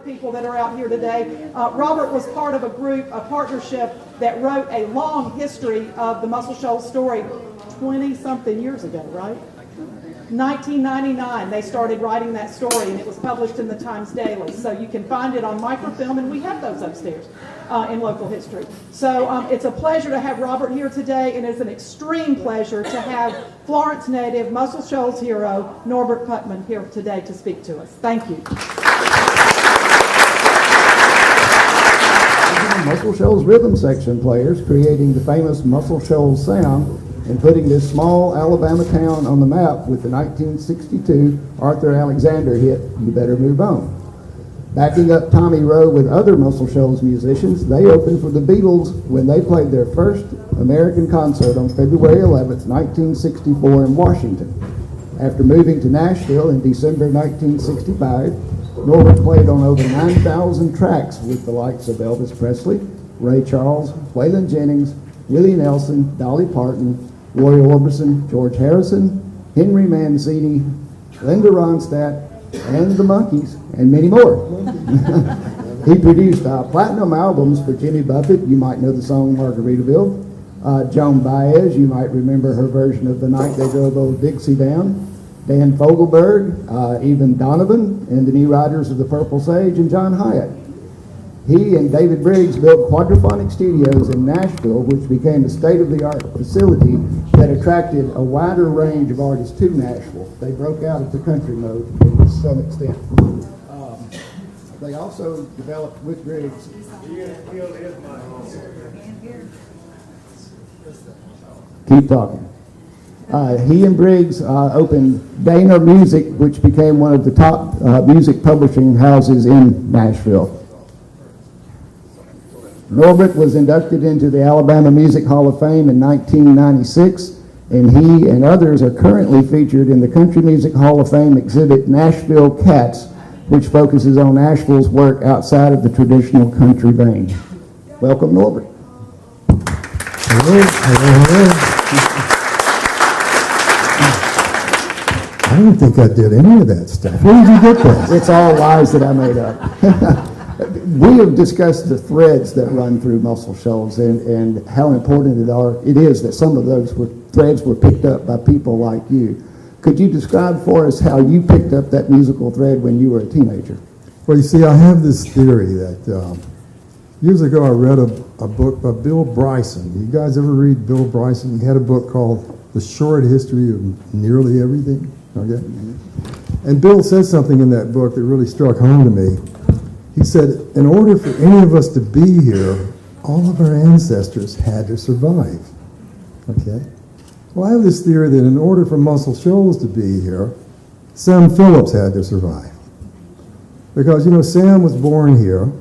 people that are out here today. Robert was part of a partnership that wrote a long history of the Muscle Shoals story 20-something years ago, right? 1999, they started writing that story, and it was published in the Times Daily. So you can find it on microfilm, and we have those upstairs in local history. So it's a pleasure to have Robert here today, and it's an extreme pleasure to have Florence native, Muscle Shoals hero, Norbert Putnam here today to speak to us. Thank you. Muscle Shoals rhythm section players creating the famous Muscle Shoals sound and putting this small Alabama town on the map with the 1962 Arthur Alexander hit, You Better Move On. Backing up Tommy Rowe with other Muscle Shoals musicians, they opened for the Beatles when they played their first American concert on February 11th, 1964 in Washington. After moving to Nashville in December 1965, Norbert played on over 9,000 tracks with the likes of Elvis Presley, Ray Charles, Waylon Jennings, Willie Nelson, Dolly Parton, Roy Orbison, George Harrison, Henry Mancini, Linda Ronstadt, and the Monkees, and many more. He produced platinum albums for Jimmy Buffett. You might know the song Margaritaville. Joan Baez, you might remember her version of The Night They Drove Old Dixie Down. Dan Fogelberg, even Donovan, and the New Riders of the Purple Sage, and John Hyatt. He and David Briggs built Quadraphonic Studios in Nashville, which became a state-of-the-art facility that attracted a wider range of artists to Nashville. They broke out of the country mode to some extent. They also developed with Briggs. Keep talking. He and Briggs opened Dana Music, which became one of the top music publishing houses in Nashville. Norbert was inducted into the Alabama Music Hall of Fame in 1996, and he and others are currently featured in the Country Music Hall of Fame exhibit Nashville Cats, which focuses on Nashville's work outside of the traditional country vein. Welcome, Norbert. Hello, hello, hello. I don't think I did any of that stuff. Where did you get that? It's all lies that I made up. We have discussed the threads that run through Muscle Shoals and how important it is that some of those threads were picked up by people like you. Could you describe for us how you picked up that musical thread when you were a teenager? Well, you see, I have this theory that years ago I read a book by Bill Bryson. You guys ever read Bill Bryson? He had a book called The Short History of Nearly Everything. Okay? And Bill said something in that book that really struck home to me. He said, in order for any of us to be here, all of our ancestors had to survive. Okay? Well, I have this theory that in order for Muscle Shoals to be here, Sam Phillips had to survive. Because, you know, Sam was born here,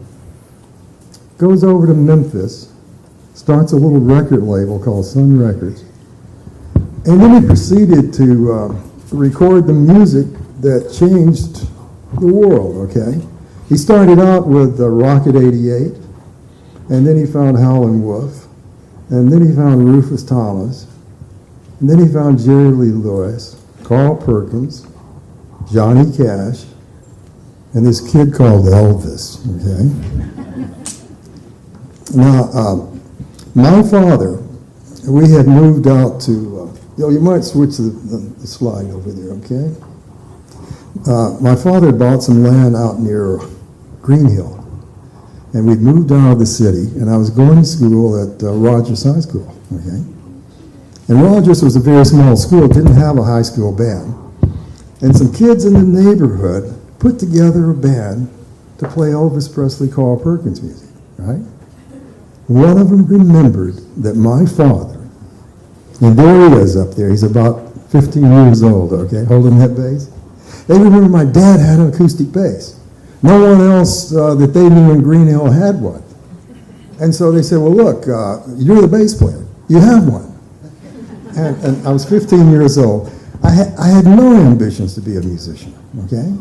goes over to Memphis, starts a little record label called Sun Records, and then he proceeded to record the music that changed the world, okay? He started out with Rocket 88, and then he found Howlin' Wolf, and then he found Rufus Thomas, and then he found Jerry Lee Lewis, Carl Perkins, Johnny Cash, and this kid called Elvis, okay? Now, my father, we had moved out to, you might switch the slide over there, okay? My father bought some land out near Green Hill, and we'd moved out of the city, and I was going to school at Rogers High School, okay? And Rogers was a very small school, didn't have a high school band, and some kids in the neighborhood put together a band to play Elvis Presley, Carl Perkins music, right? One of them remembered that my father, and there he is up there, he's about 15 years old, okay, holding that bass. They remember my dad had an acoustic bass. No one else that they knew in Green Hill had one. And so they said, well, look, you're the bass player. You have one. And I was 15 years old. I had no ambitions to be a musician, okay?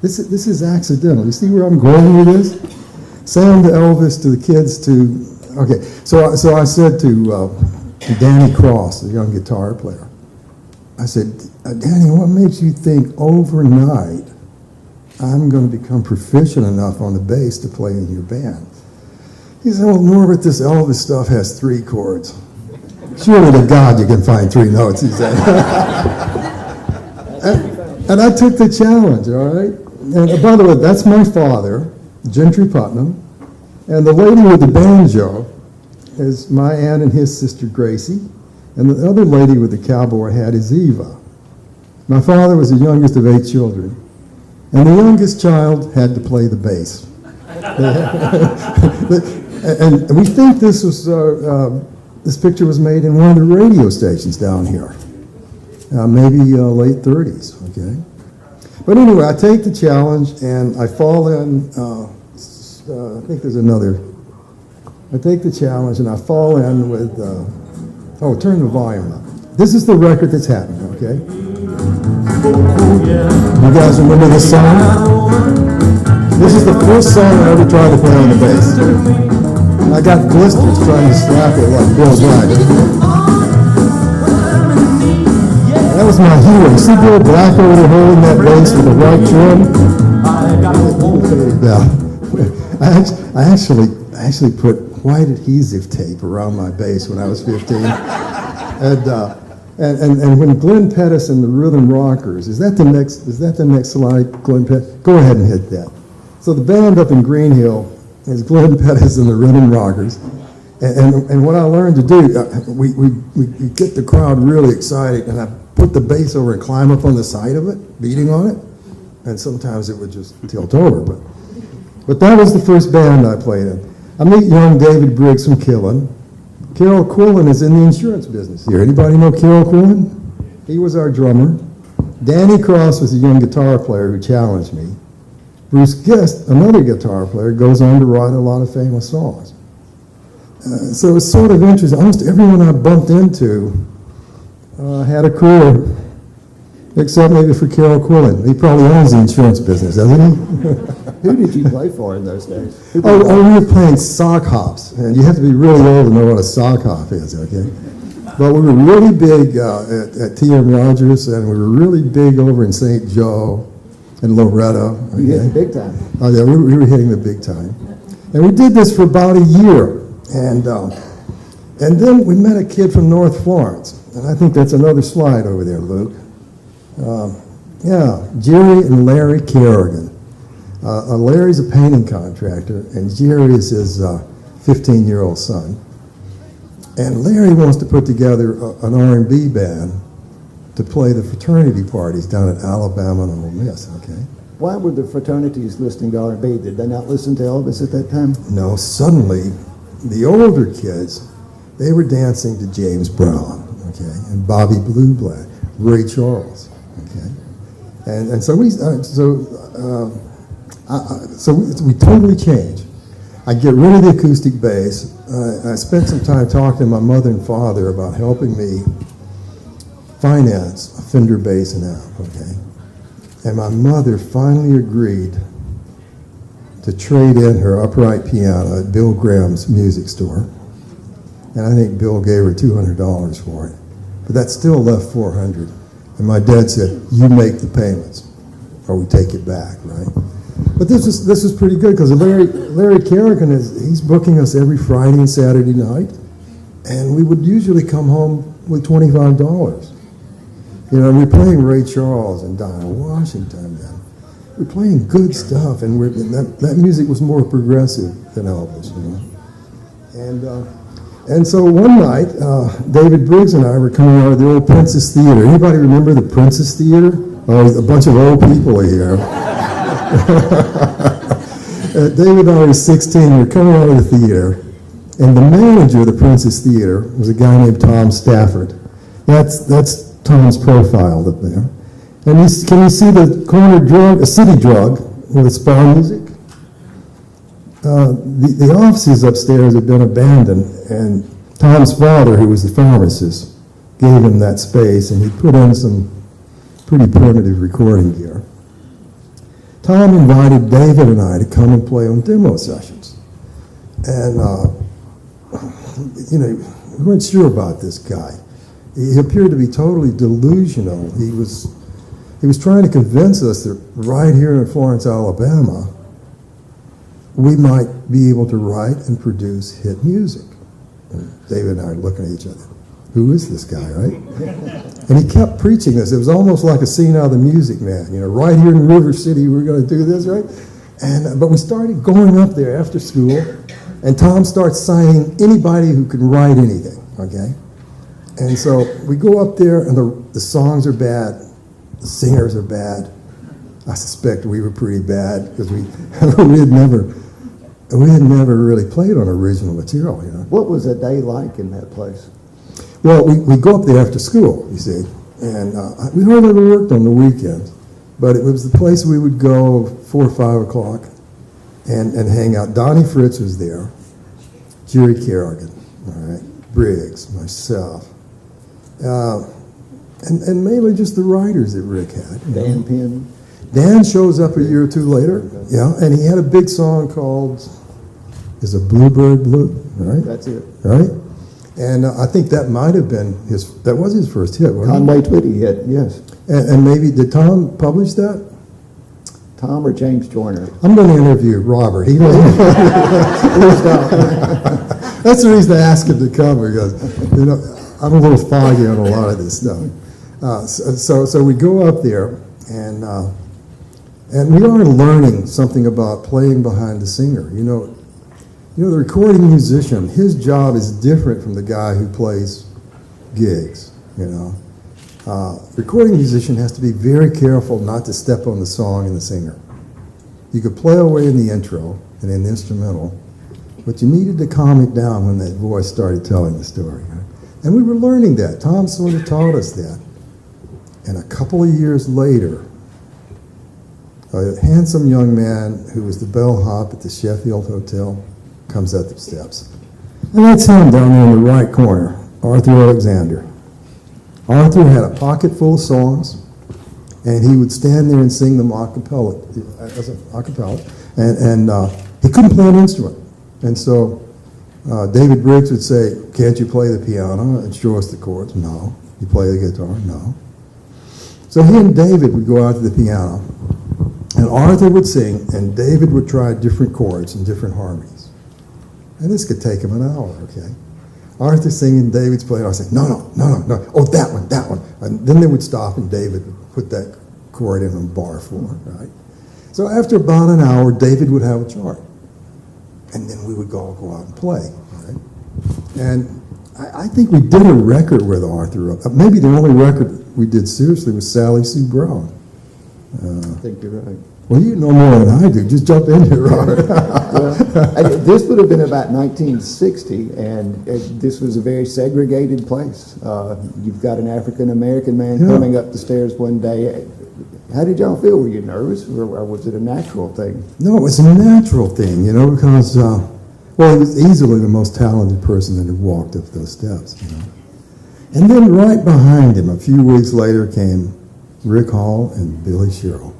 This is accidental. You see where I'm going with this? Sam to Elvis to the kids to, okay. So I said to Danny Cross, the young guitar player, I said, Danny, what makes you think overnight I'm going to become proficient enough on the bass to play in your band. He said, well, Norbert, this Elvis stuff has 3 chords. Surely to God you can find 3 notes, he said. and I took the challenge, all right? And by the way, that's my father, Gentry Putnam. And the lady with the banjo is my aunt and his sister Gracie. And the other lady with the cowboy hat is Eva. My father was the youngest of 8 children. And the youngest child had to play the bass. And we think this picture was made in one of the radio stations down here. Maybe late 30s, okay? But anyway, I take the challenge and I fall in, I think there's another. I take the challenge and I fall in with, turn the volume up. This is the record that's happening, okay? You guys remember this song? This is the first song I ever tried to play on the bass. I got blisters trying to slap it like Bill Black. That was my hero. You see Bill Black over there holding that bass with the right trim? Yeah. I actually put white adhesive tape around my bass when I was 15. And when Glenn Pettis and the Rhythm Rockers, is that the next slide, Glenn Pettis? Go ahead and hit that. So the band up in Green Hill is Glenn Pettis and the Rhythm Rockers. And what I learned to do, we get the crowd really excited, and I put the bass over and climb up on the side of it, beating on it, and sometimes it would just tilt over. But that was the first band I played in. I meet young David Briggs from Killen. Carol Quillen is in the insurance business here. Anybody know Carol Quillen? He was our drummer. Danny Cross was a young guitar player who challenged me. Bruce Gist, another guitar player, goes on to write a lot of famous songs. So it's sort of interesting. Almost everyone I bumped into had a career, except maybe for Carol Quillen. He probably owns the insurance business, doesn't he? Who did you play for in those days? We were playing sock hops, and you have to be really old to know what a sock hop is, okay? But we were really big at T.M. Rogers, and we were really big over in St. Joe and Loretto. Okay? You hit the big time. Oh, yeah, we were hitting the big time. And we did this for about a year, and then we met a kid from North Florence, and I think that's another slide over there, Luke. Jerry and Larry Kerrigan. Larry's a painting contractor, and Jerry is his 15-year-old son. And Larry wants to put together an R&B band to play the fraternity parties down at Alabama and Ole Miss, okay? Why were the fraternities listening to R&B? Did they not listen to Elvis at that time? No, suddenly, the older kids, they were dancing to James Brown, okay, and Bobby Blue Black, Ray Charles, okay? And so we totally changed. I get rid of the acoustic bass. I spent some time talking to my mother and father about helping me finance a Fender bass and amp, okay? And my mother finally agreed to trade in her upright piano at Bill Graham's music store. And I think Bill gave her $200 for it. But that still left $400. And my dad said, you make the payments, or we take it back, right? But this is pretty good, because Larry Kerrigan he's booking us every Friday and Saturday night, and we would usually come home with $25. You know, we're playing Ray Charles and Dinah Washington, and we're playing good stuff, and that music was more progressive than Elvis, you know. And so one night, David Briggs and I were coming out of the old Princess Theater. Anybody remember the Princess Theater? Oh, a bunch of old people here. David and I were 16, we were coming out of the theater, and the manager of the Princess Theater was a guy named Tom Stafford. That's Tom's profile up there. And can you see the corner drug, a city drug, with its bar music? The offices upstairs had been abandoned, and Tom's father, who was the pharmacist, gave him that space, and he put in some pretty primitive recording gear. Tom invited David and I to come and play on demo sessions. And, we weren't sure about this guy. He appeared to be totally delusional. He was he was trying to convince us that right here in Florence, Alabama, we might be able to write and produce hit music. And David and I are looking at each other. Who is this guy, right? And he kept preaching this. It was almost like a scene out of The Music Man. You know, right here in River City, we're going to do this, right? And but we started going up there after school, and Tom starts signing anybody who can write anything, okay? And so we go up there, and the songs are bad, the singers are bad. I suspect we were pretty bad because we had never really played on original material, you know. What was a day like in that place? Well, we go up there after school, you see, and we hardly ever worked on the weekends, but it was the place we would go 4 or 5 o'clock and hang out. Donnie Fritz was there, Jerry Kerrigan, all right, Briggs, myself, and mainly just the writers that Rick had. Dan Penn. Dan shows up a year or two later, yeah, and he had a big song called "Is a Bluebird Blue," right? That's it. Right? And I think that might have been that was his first hit, wasn't Conway Twitty hit, yes. it? And maybe, did Tom publish that? Tom or James Joyner? I'm going to interview Robert. He knows. That's the reason I asked him to come, because, you know, I'm a little foggy on a lot of this stuff. So we go up there, and we are learning something about playing behind the singer. You know, the recording musician, his job is different from the guy who plays gigs, you know. Recording musician has to be very careful not to step on the song and the singer. You could play away in the intro and in the instrumental, but you needed to calm it down when that voice started telling the story. Right? And we were learning that. Tom sort of taught us that. And a couple of years later, a handsome young man who was the bellhop at the Sheffield Hotel comes up the steps. And that's him down there in the right corner, Arthur Alexander. Arthur had a pocket full of songs, and he would stand there and sing them a cappella, and he couldn't play an instrument. And so David Briggs would say, "Can't you play the piano and show us the chords?" "No." "You play the guitar?" "No." So he and David would go out to the piano, and Arthur would sing, and David would try different chords and different harmonies. And this could take him an hour, okay? Arthur singing, David's playing. I was saying, no. Oh, that one. And then they would stop, and David would put that chord in on bar 4, right? So after about an hour, David would have a chart. And then we would all go out and play, right? And I think we did a record with Arthur. Maybe the only record we did seriously was Sally Sue Brown. I think you're right. Well, you know more than I do. Just jump in here, Robert. This would have been about 1960, and this was a very segregated place. You've got an African-American man coming up the stairs one day. How did y'all feel? Were you nervous, or was it a natural thing? No, it was a natural thing, you know, because, he was easily the most talented person that had walked up those steps, you know. And then right behind him, a few weeks later, came Rick Hall and Billy Sherrill,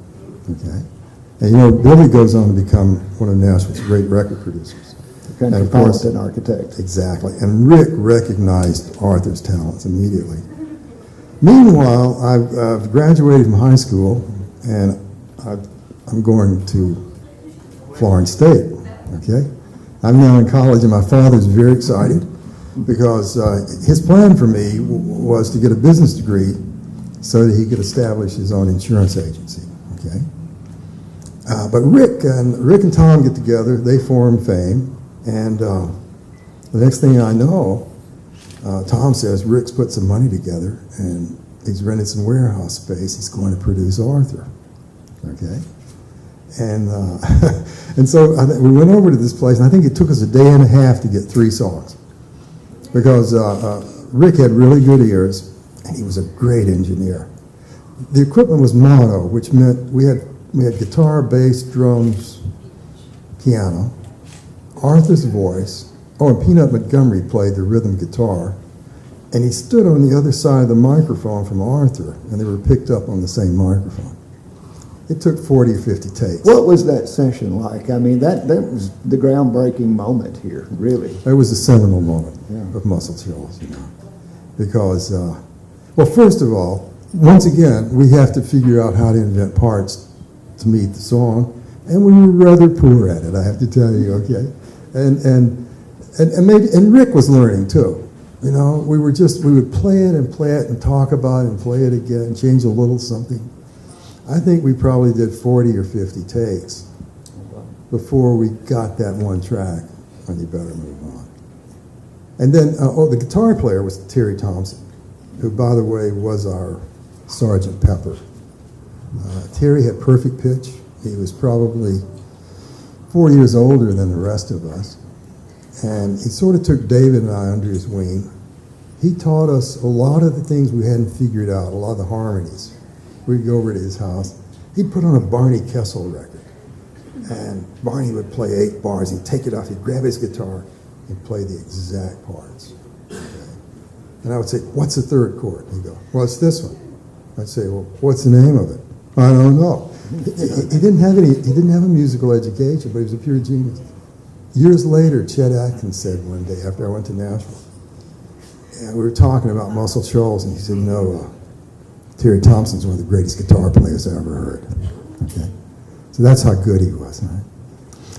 okay? And, you know, Billy goes on to become one of Nashville's great record producers. Metropolitan architect. Exactly. And Rick recognized Arthur's talents immediately. Meanwhile, I've graduated from high school, and I'm going to Florence State, okay? I'm now in college, and my father's very excited because his plan for me was to get a business degree so that he could establish his own insurance agency, okay? But Rick and Tom get together, they form Fame, and the next thing I know, Tom says Rick's put some money together, and he's rented some warehouse space. He's going to produce Arthur, okay? And and so we went over to this place, and I think it took us a day and a half to get 3 songs, because Rick had really good ears, and he was a great engineer. The equipment was mono, which meant we had guitar, bass, drums, piano, Arthur's voice. Oh, and Peanut Montgomery played the rhythm guitar, and he stood on the other side of the microphone from Arthur, and they were picked up on the same microphone. It took 40 or 50 takes. What was that session like? I mean, that was the groundbreaking moment here, really. It was a seminal moment of Muscle Shoals, you know, because, well, first of all, once again, we have to figure out how to invent parts to meet the song, and we were rather poor at it, I have to tell you, okay? And Rick was learning too. You know, we would play it and talk about it and play it again and change a little something. I think we probably did 40 or 50 takes before we got that one track on You Better Move On. And then, the guitar player was Terry Thompson, who, by the way, was our Sergeant Pepper. Terry had perfect pitch. He was probably 4 years older than the rest of us. And he sort of took David and I under his wing. He taught us a lot of the things we hadn't figured out, a lot of the harmonies. We'd go over to his house. He'd put on a Barney Kessel record. And Barney would play 8 bars. He'd take it off. He'd grab his guitar and play the exact parts. Okay? And I would say, what's the third chord? He'd go, well, it's this one. I'd say, well, what's the name of it? I don't know. He didn't have a musical education, but he was a pure genius. Years later, Chet Atkins said one day after I went to Nashville, and we were talking about Muscle Shoals, and he said, Terry Thompson's one of the greatest guitar players I ever heard. Okay, so that's how good he was. Right?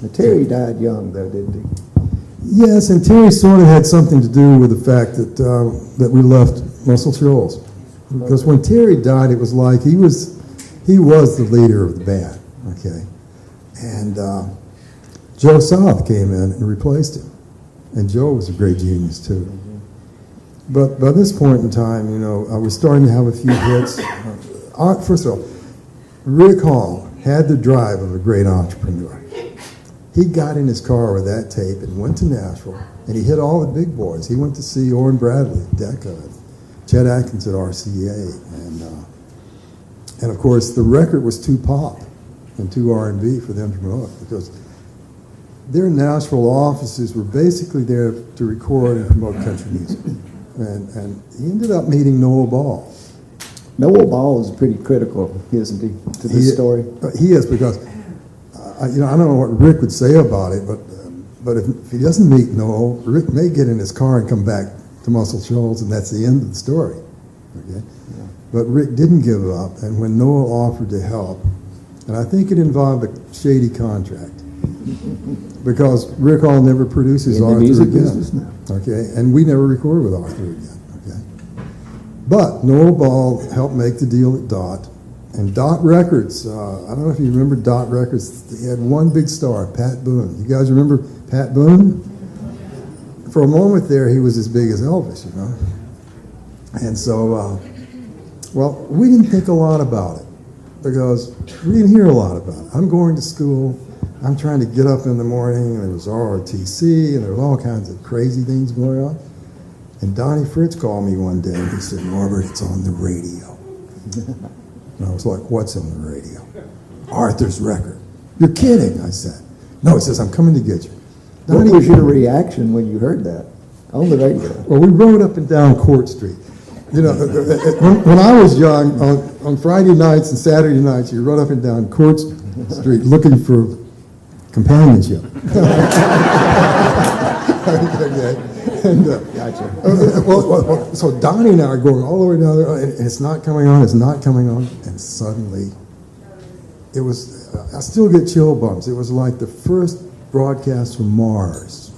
Now, Terry died young, though, didn't he? Yes, and Terry sort of had something to do with the fact that we left Muscle Shoals, because when Terry died, it was like he was the leader of the band. Okay, and Joe South came in and replaced him, and Joe was a great genius too. But by this point in time, I was starting to have a few hits. First of all, Rick Hall had the drive of a great entrepreneur. He got in his car with that tape and went to Nashville, and he hit all the big boys. He went to see Orrin Bradley at Decca, Chet Atkins at RCA, and of course the record was too pop and too R&B for them to promote, because their Nashville offices were basically there to record and promote country music. And he ended up meeting Noel Ball. Noel Ball is pretty critical, isn't he, to this story? He is, because I don't know what Rick would say about it, but if he doesn't meet Noel, Rick may get in his car and come back to Muscle Shoals, and that's the end of the story. Okay? Yeah. But Rick didn't give up, and when Noel offered to help, and I think it involved a shady contract, because Rick Hall never produces Arthur again. Okay, and we never recorded with Arthur again. Okay, but Noel Ball helped make the deal at Dot, and Dot Records. I don't know if you remember Dot Records. They had one big star, Pat Boone. You guys remember Pat Boone? For a moment there, he was as big as Elvis, And so, we didn't think a lot about it, because we didn't hear a lot about it. I'm going to school. I'm trying to get up in the morning, and there was ROTC, and there was all kinds of crazy things going on. And Donnie Fritz called me one day, and he said, Norbert, it's on the radio. And I was like, what's on the radio? Arthur's record. You're kidding, I said. No, he says, I'm coming to get you. What was your reaction when you heard that on the radio? Well, we rode up and down Court Street. When I was young, on Friday nights and Saturday nights, you rode up and down Court Street looking for companionship. Okay. And, gotcha. So Donnie and I are going all the way down there, and it's not coming on, and suddenly, it was, I still get chill bumps. It was like the first broadcast from Mars.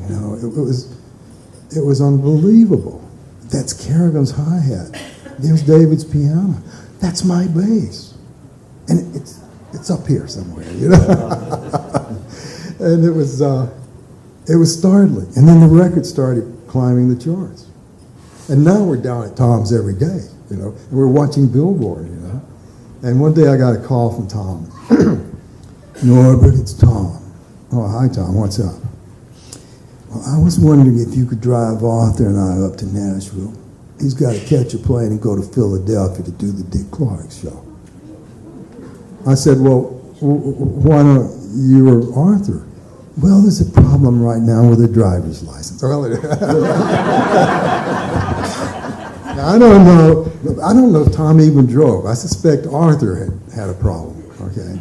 It was unbelievable. That's Kerrigan's hi-hat. There's David's piano. That's my bass. And it's up here somewhere, And it was startling. And then the record started climbing the charts. And now we're down at Tom's every day, and we're watching Billboard, And one day I got a call from Tom. Norbert, it's Tom. Oh, hi, Tom. What's up? Well, I was wondering if you could drive Arthur and I up to Nashville. He's got to catch a plane and go to Philadelphia to do the Dick Clark show. I said, well, why don't you or Arthur? Well, there's a problem right now with a driver's license. Now, I don't know if Tom even drove. I suspect Arthur had a problem, okay?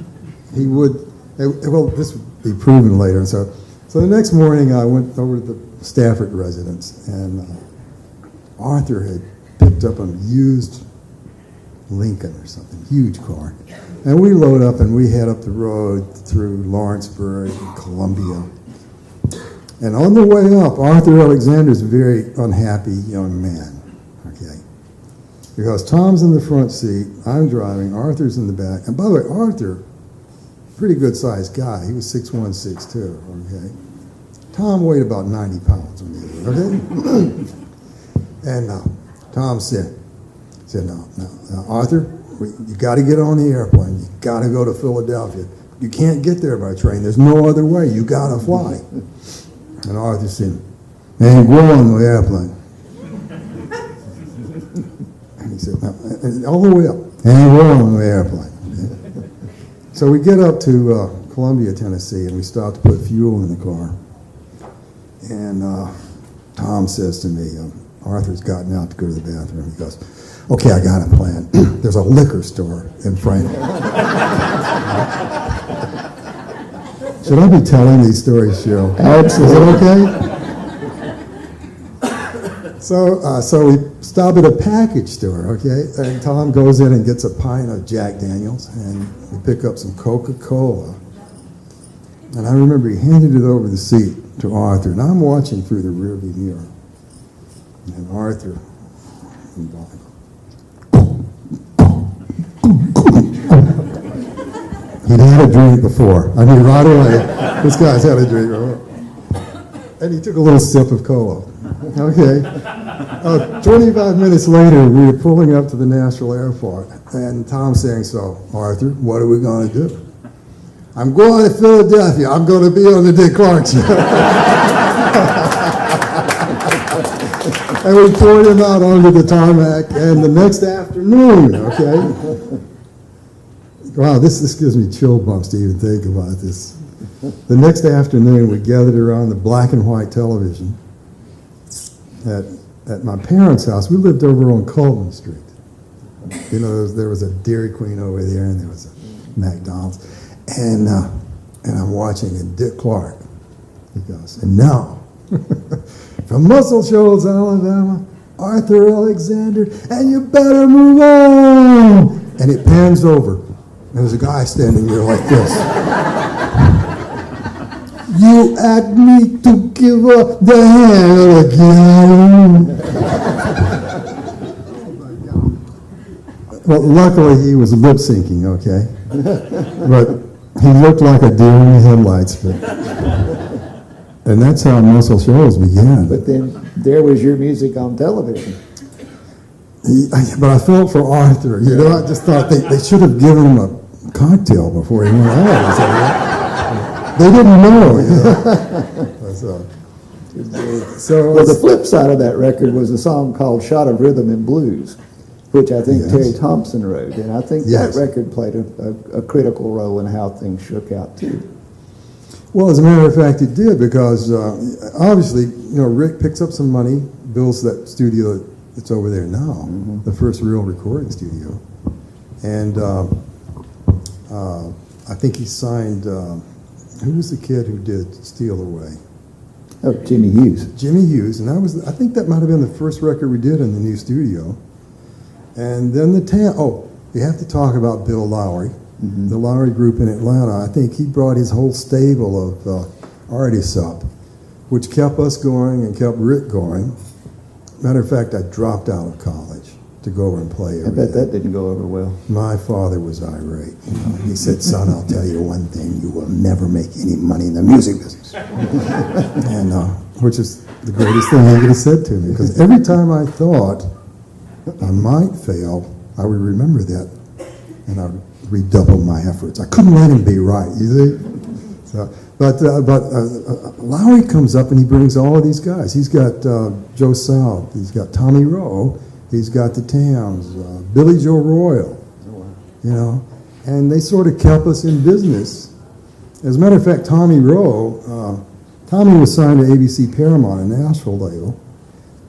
He would, well, this would be proven later. So the next morning I went over to the Stafford residence, and Arthur had picked up a used Lincoln or something, huge car. And we load up and we head up the road through Lawrenceburg and Columbia. And on the way up, Arthur Alexander's a very unhappy young man, okay? Because Tom's in the front seat, I'm driving, Arthur's in the back. And by the way, Arthur, pretty good-sized guy. He was 6'1", 6'2", okay? Tom weighed about 90 pounds when he was, okay? And Tom said, no, Arthur, you got to get on the airplane. You got to go to Philadelphia. You can't get there by train. There's no other way. You got to fly. And Arthur said, "Man, go on the airplane." And he said, "No, all the way up. And go on the airplane." Okay? So we get up to Columbia, Tennessee, and we start to put fuel in the car. And Tom says to me, Arthur's gotten out to go to the bathroom. He goes, "Okay, I got a plan. There's a liquor store in Franklin." Should I be telling these stories, Cheryl? Absolutely. Is it okay? So we stop at a package store, okay? And Tom goes in and gets a pint of Jack Daniels, and we pick up some Coca-Cola. And I remember he handed it over the seat to Arthur, and I'm watching through the rearview mirror. And Arthur, he'd had a drink before. I mean, right away, this guy's had a drink before. And he took a little sip of cola. Okay. 25 minutes later, we were pulling up to the Nashville airport, and Tom's saying, "So, Arthur, what are we going to do?" "I'm going to Philadelphia. I'm going to be on the Dick Clark show." And we poured him out onto the tarmac, and the next afternoon, okay? Wow, this gives me chill bumps to even think about this. The next afternoon, we gathered around the black and white television at my parents' house. We lived over on Coleman Street. You know, there was a Dairy Queen over there, and there was a McDonald's. And I'm watching, and Dick Clark, he goes, "And now, from Muscle Shoals, Alabama, Arthur Alexander, and you better move on." And it pans over. There's a guy standing there like this. "You asked me to give up the hand again." Well, luckily he was lip syncing, okay? But he looked like a deer in the headlights. And that's how Muscle Shoals began. But then there was your music on television. But I felt for Arthur. You know, I just thought they should have given him a cocktail before he went out. They didn't know. You know? Well, the flip side of that record was a song called "Shot of Rhythm and Blues," which I think Terry Thompson wrote. And I think that record played a critical role in how things shook out, too. Well, as a matter of fact, it did, because obviously, you know, Rick picks up some money, builds that studio that's over there now, the first real recording studio. And I think he signed, who was the kid who did Steal Away? Oh, Jimmy Hughes. Jimmy Hughes, and I think that might have been the first record we did in the new studio. And then you have to talk about Bill Lowry, the Lowry Group in Atlanta. I think he brought his whole stable of artists up, which kept us going and kept Rick going. Matter of fact, I dropped out of college to go over and play every I bet day. that didn't go over well. My father was irate. You know, he said, "Son, I'll tell you one thing, you will never make any money in the music business." And which is the greatest thing he could have said to me, because every time I thought I might fail, I would remember that, and I would redouble my efforts. I couldn't let him be right, you see? So, but Lowry comes up and he brings all of these guys. He's got Joe South, he's got Tommy Rowe, he's got the Tams, Billy Joe Royal, you know, and they sort of kept us in business. As a matter of fact, Tommy Rowe, Tommy was signed to ABC Paramount, a Nashville label,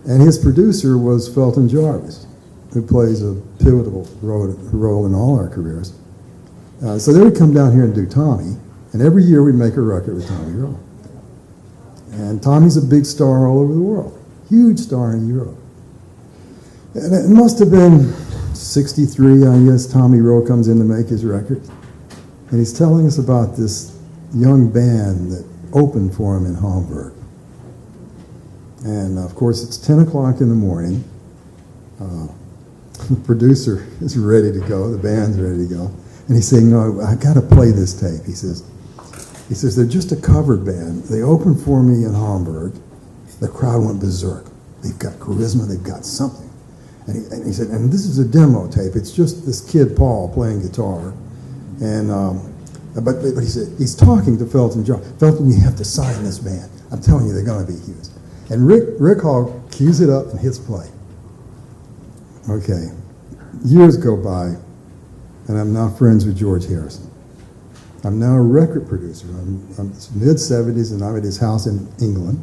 and his producer was Felton Jarvis, who plays a pivotal role in all our careers. So they would come down here and do Tommy, and every year we'd make a record with Tommy Rowe. And Tommy's a big star all over the world, huge star in Europe. And it must have been '63, I guess, Tommy Rowe comes in to make his record. And he's telling us about this young band that opened for him in Hamburg. And, of course, it's 10 o'clock in the morning. The producer is ready to go. The band's ready to go. And he's saying, no, I got to play this tape. He says, they're just a cover band. They opened for me in Hamburg. The crowd went berserk. They've got charisma. They've got something. And he said, and this is a demo tape. It's just this kid, Paul, playing guitar. And but he said, he's talking to Felton John. Felton, you have to sign this band. I'm telling you, they're going to be huge. And Rick Hall cues it up and hits play. Okay. Years go by, and I'm now friends with George Harrison. I'm now a record producer. I'm mid-70s, and I'm at his house in England.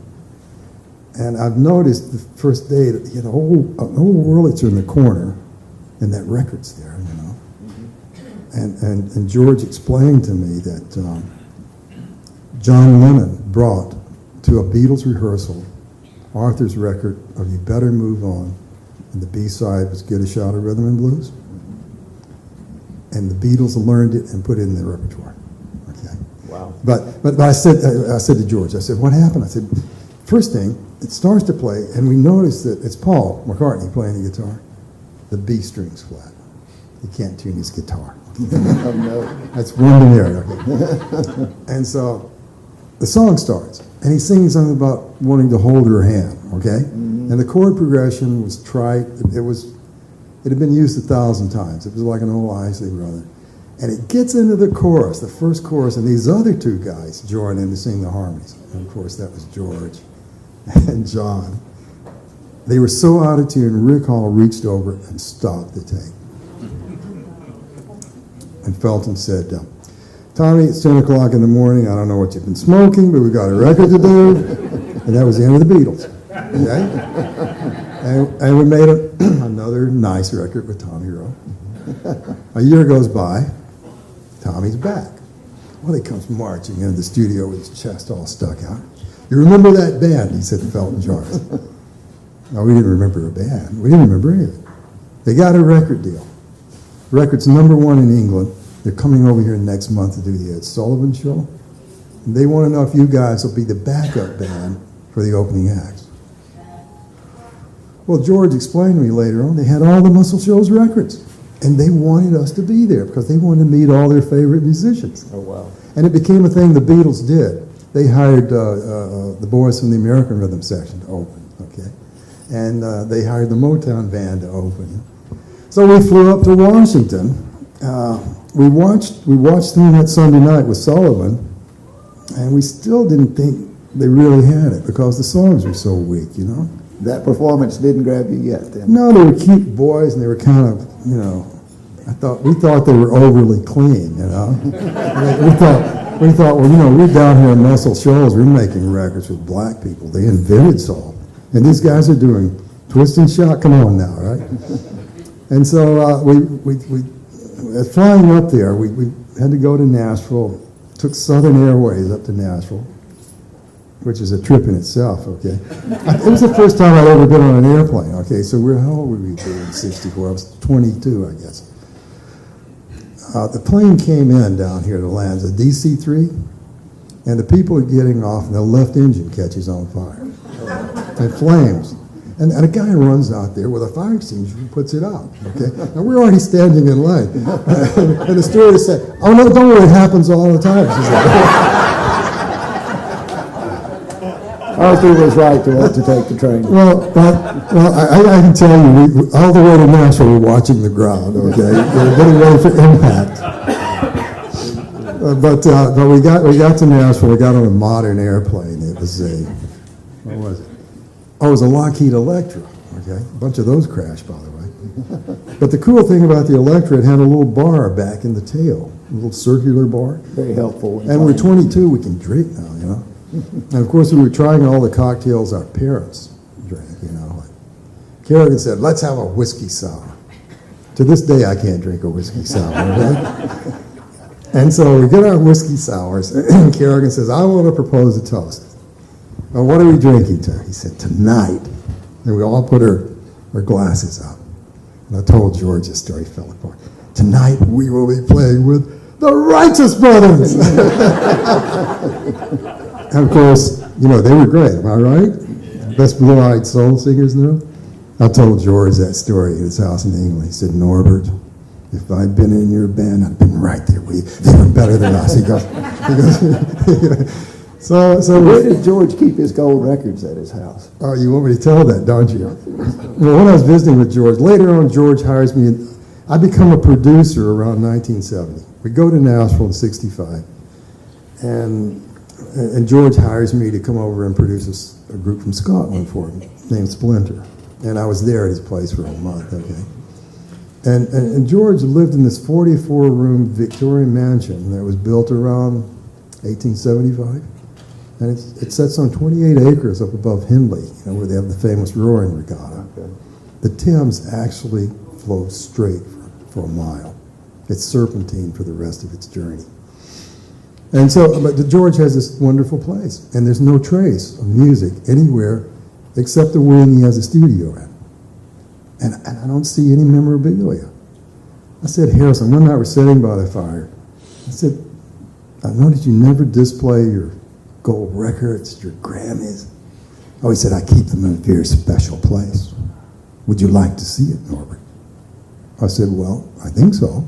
And I've noticed the first day that he had a whole Wurlitzer in the corner, and that record's there, you know. And George explained to me that John Lennon brought to a Beatles rehearsal Arthur's record of You Better Move On, and the B-side was Get a Shot of Rhythm and Blues. And the Beatles learned it and put it in their repertoire. Okay. Wow. But I said to George, I said, what happened? I said, first thing, it starts to play, and we notice that it's Paul McCartney playing the guitar. The B string's flat. He can't tune his guitar. Oh, no. That's one to there. Okay. And so the song starts, and he sings something about wanting to hold her hand, okay? Mm-hmm. And the chord progression was trite. It had been used 1,000 times. It was like an old Isley Brother. And it gets into the chorus, the first chorus, and these other two guys join in to sing the harmonies. And of course, that was George and John. They were so out of tune, Rick Hall reached over and stopped the tape. And Felton said, Tommy, it's 10 o'clock in the morning. I don't know what you've been smoking, but we've got a record to do. And that was the end of the Beatles. Okay? And we made another nice record with Tommy Rowe. A year goes by. Tommy's back. Well, he comes marching into the studio with his chest all stuck out. You remember that band? He said to Felton Jarvis. No, we didn't remember a band. We didn't remember anything. They got a record deal. Record's #1 in England. They're coming over here next month to do the Ed Sullivan Show. And they want to know if you guys will be the backup band for the opening acts. Well, George explained to me later on, they had all the Muscle Shoals records. And they wanted us to be there because they wanted to meet all their favorite musicians. Oh, wow. And it became a thing the Beatles did. They hired the boys from the American Rhythm section to open, okay? And they hired the Motown band to open. So we flew up to Washington. We watched them that Sunday night with Sullivan, and we still didn't think they really had it because the songs were so weak, you know? That performance didn't grab you yet, then? No, they were cute boys, and they were kind of, you know, we thought they were overly clean, you know? we thought, well, you know, we're down here in Muscle Shoals, we're making records with black people. They invented soul. And these guys are doing twist and shout, come on now, right? And so flying up there, we had to go to Nashville, took Southern Airways up to Nashville, which is a trip in itself, okay? It was the first time I'd ever been on an airplane, okay? So how old were we in 64? I was 22, I guess. The plane came in down here to land, a DC-3, and the people are getting off, and the left engine catches on fire. And flames. And a guy runs out there with a fire extinguisher and puts it out, okay? Now, we're already standing in line. And the stewardess said, oh, no, don't worry, it happens all the time. She said, Arthur was right to take the train. Well, I can tell you, all the way to Nashville, we're watching the ground, okay? We're getting ready for impact. But we got to Nashville, we got on a modern airplane. It was what was it? Oh, it was a Lockheed Electra, okay? A bunch of those crashed, by the way. But the cool thing about the Electra, it had a little bar back in the tail, a little circular bar. Very helpful. And we're 22, we can drink now, you know? And of course, we were trying all the cocktails our parents drank, you know. Like Kerrigan said, let's have a whiskey sour. To this day, I can't drink a whiskey sour, okay? And so we get our whiskey sours, and Kerrigan says, I want to propose a toast. Well, what are we drinking to? He said, tonight. And we all put our glasses up. And I told George this story, fell apart. Tonight we will be playing with the Righteous Brothers. And of course, you know, they were great, am I right? Best blue-eyed soul singers in the world. I told George that story at his house in England. He said, Norbert, if I'd been in your band, I'd been right there with you. They were better than us. He goes so Where did George keep his gold records at his house? oh, you want me to tell that, don't you? Well, when I was visiting with George, later on, George hires me. I become a producer around 1970. We go to Nashville in '65, and George hires me to come over and produce a group from Scotland for him named Splinter. And I was there at his place for a month, okay? And George lived in this 44-room Victorian mansion that was built around 1875. And it sits on 28 acres up above Hindley, you know, where they have the famous rowing regatta. Okay. The Thames actually flows straight for a mile. It's serpentine for the rest of its journey. And so, but George has this wonderful place, and there's no trace of music anywhere except the wing he has a studio in. And I don't see any memorabilia. I said, Harrison, one night we're sitting by the fire. I said, I noticed you never display your gold records, your Grammys. Oh, he said, I keep them in a very special place. Would you like to see it, Norbert? I said, well, I think so.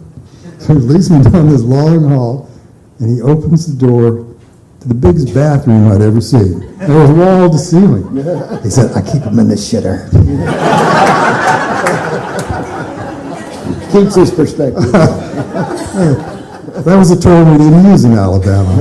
So he leads me down this long hall, and he opens the door to the biggest bathroom I'd ever seen. It was wall to ceiling. He said, I keep them in the shitter. Keeps his perspective. That was a term we didn't use in Alabama.